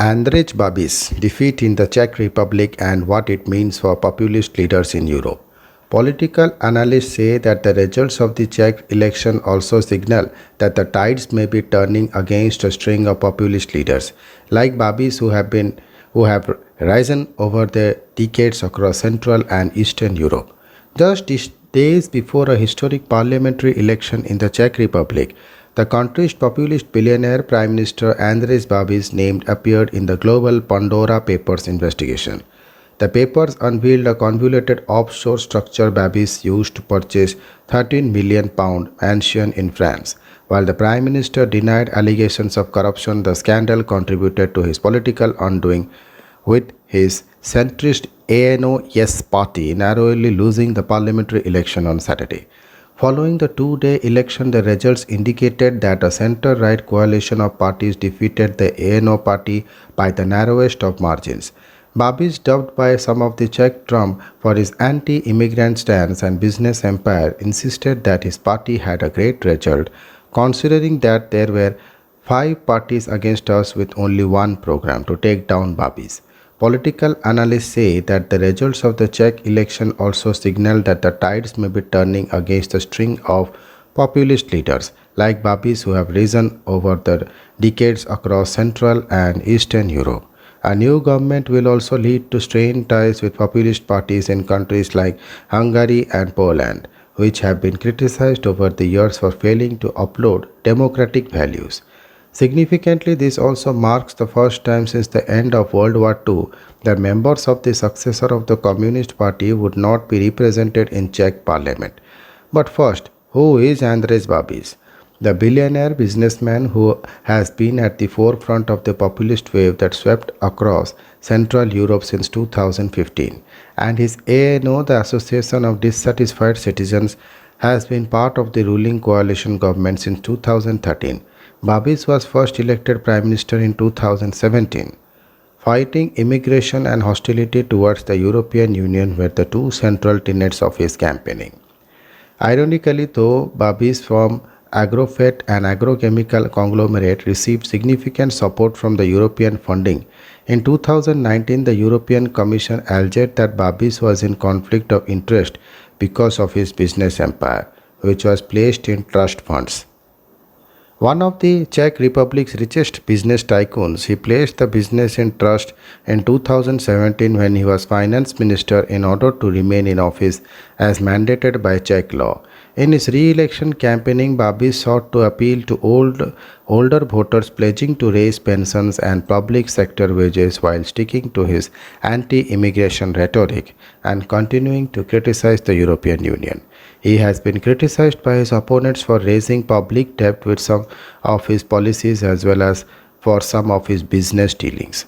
Andrej Babis' defeat in the Czech Republic and what it means for populist leaders in Europe. Political analysts say that the results of the Czech election also signal that the tides may be turning against a string of populist leaders like Babis who have risen over the decades across Central and Eastern Europe. Just days before a historic parliamentary election in the Czech Republic, the country's populist billionaire Prime Minister Andrej Babis' name appeared in the global Pandora Papers investigation. The papers unveiled a convoluted offshore structure Babis used to purchase £13 million mansion in France. While the Prime Minister denied allegations of corruption, the scandal contributed to his political undoing, with his centrist ANO-Yes party narrowly losing the parliamentary election on Saturday. Following the two-day election, the results indicated that a center-right coalition of parties defeated the ANO party by the narrowest of margins. Babis, dubbed by some of the Czech Trump for his anti-immigrant stance and business empire, insisted that his party had a great result, considering that there were five parties against us with only one program to take down Babis. Political analysts say that the results of the Czech election also signal that the tides may be turning against a string of populist leaders like Babis who have risen over the decades across Central and Eastern Europe. A new government will also lead to strained ties with populist parties in countries like Hungary and Poland, which have been criticized over the years for failing to uphold democratic values. Significantly, this also marks the first time since the end of World War II that members of the successor of the Communist Party would not be represented in Czech parliament. But first, who is Andrej Babis? The billionaire businessman who has been at the forefront of the populist wave that swept across Central Europe since 2015, and his ANO, the Association of Dissatisfied Citizens, has been part of the ruling coalition government since 2013. Babis was first elected Prime Minister in 2017. Fighting immigration and hostility towards the European Union were the two central tenets of his campaigning. Ironically, though, Babis' firm Agrofert, an agrochemical conglomerate, received significant support from the European funding. In 2019, the European Commission alleged that Babis was in conflict of interest because of his business empire, which was placed in trust funds. One of the Czech Republic's richest business tycoons, he placed the business in trust in 2017 when he was finance minister in order to remain in office as mandated by Czech law. In his re-election campaigning, Babis sought to appeal to older voters, pledging to raise pensions and public sector wages while sticking to his anti-immigration rhetoric and continuing to criticize the European Union. He has been criticized by his opponents for raising public debt with some of his policies as well as for some of his business dealings.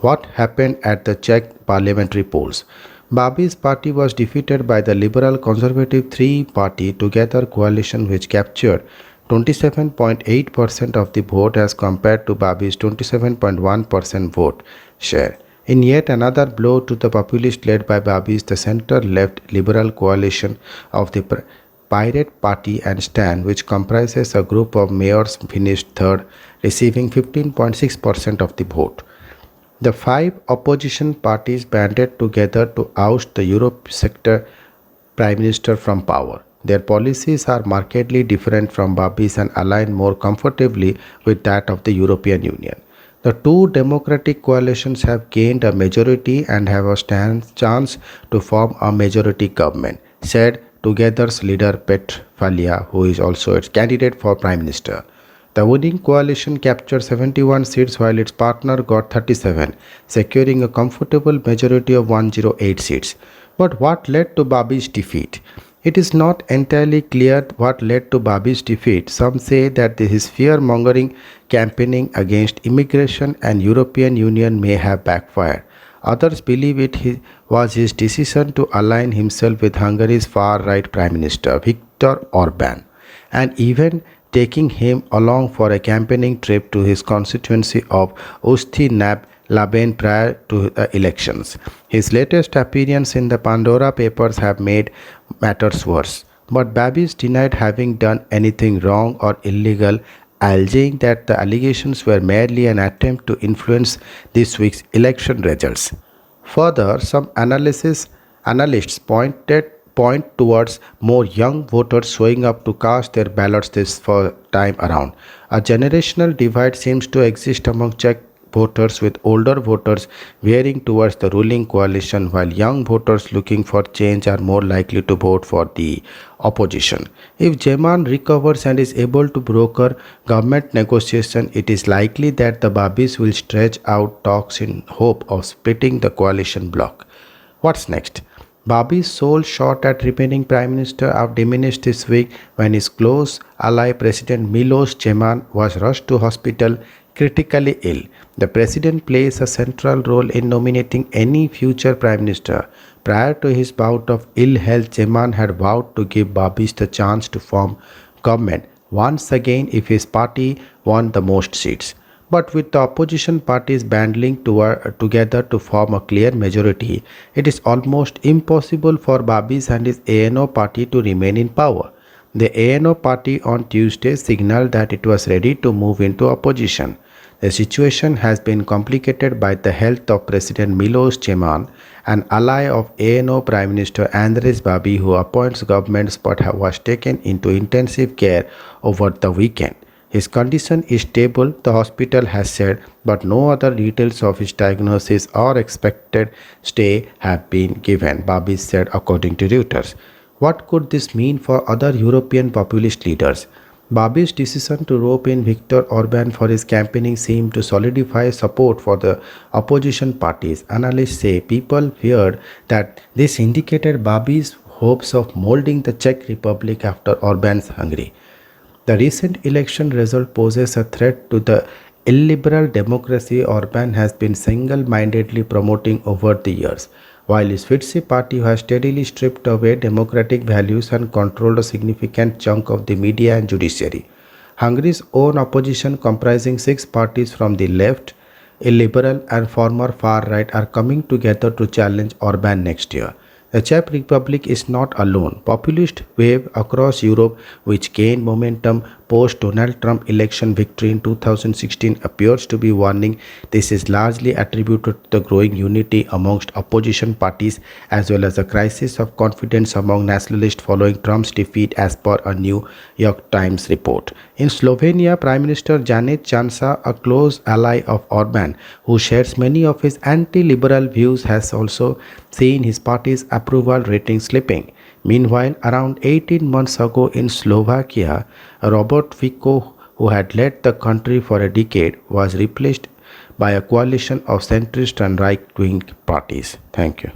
What happened at the Czech parliamentary polls? Babis' party was defeated by the Liberal Conservative three-party Together coalition, which captured 27.8% of the vote as compared to Babis' 27.1% vote share. In yet another blow to the populist led by Babis, the center-left Liberal coalition of the Pirate Party and Stan, which comprises a group of mayors, finished third, receiving 15.6% of the vote. The five opposition parties banded together to oust the Europe sector Prime Minister from power. Their policies are markedly different from Babis and align more comfortably with that of the European Union. The two democratic coalitions have gained a majority and have a chance to form a majority government, said Together's leader Petr Fiala, who is also its candidate for Prime Minister. The winning coalition captured 71 seats while its partner got 37, securing a comfortable majority of 108 seats. But what led to Babis' defeat? It is not entirely clear what led to Babis' defeat. Some say that his fear-mongering campaigning against immigration and European Union may have backfired. Others believe it was his decision to align himself with Hungary's far-right Prime Minister Viktor Orban, and even taking him along for a campaigning trip to his constituency of Ústí-nad Labem prior to the elections. His latest appearance in the Pandora Papers have made matters worse. But Babis denied having done anything wrong or illegal alleging that the allegations were merely an attempt to influence this week's election results. Further, some analysts point towards more young voters showing up to cast their ballots this first time around. A generational divide seems to exist among Czech voters, with older voters veering towards the ruling coalition while young voters looking for change are more likely to vote for the opposition. If Zeman recovers and is able to broker government negotiation, it is likely that the Babis will stretch out talks in hope of splitting the coalition bloc. What's next? Babi's sole shot at remaining prime minister diminished this week when his close ally President Milos Zeman was rushed to hospital critically ill. The president plays a central role in nominating any future prime minister. Prior to his bout of ill health, Zeman had vowed to give Babis the chance to form government once again if his party won the most seats. But with the opposition parties banding together to form a clear majority, it is almost impossible for Babis and his ANO party to remain in power. The ANO party on Tuesday signaled that it was ready to move into opposition. The situation has been complicated by the health of President Milos Zeman, an ally of ANO Prime Minister Andres Babi, who appoints governments but was taken into intensive care over the weekend. His condition is stable, the hospital has said, but no other details of his diagnosis or expected stay have been given, Babi said according to Reuters. What could this mean for other European populist leaders? Babi's decision to rope in Viktor Orban for his campaigning seemed to solidify support for the opposition parties. Analysts say people feared that this indicated Babi's hopes of molding the Czech Republic after Orban's Hungary. The recent election result poses a threat to the illiberal democracy Orban has been single-mindedly promoting over the years, while his Fidesz party has steadily stripped away democratic values and controlled a significant chunk of the media and judiciary. Hungary's own opposition, comprising 6 parties from the left, illiberal and former far right, are coming together to challenge Orban next year. The Czech Republic is not alone. Populist wave across Europe, which gained momentum post Donald Trump election victory in 2016, appears to be warning. This is largely attributed to the growing unity amongst opposition parties as well as a crisis of confidence among nationalists following Trump's defeat, as per a New York Times report. In Slovenia, Prime Minister Janez Janša, a close ally of Orban, who shares many of his anti-liberal views, has also seen his party's approval rating slipping. Meanwhile, around 18 months ago in Slovakia, Robert Fico, who had led the country for a decade, was replaced by a coalition of centrist and right-wing parties. Thank you.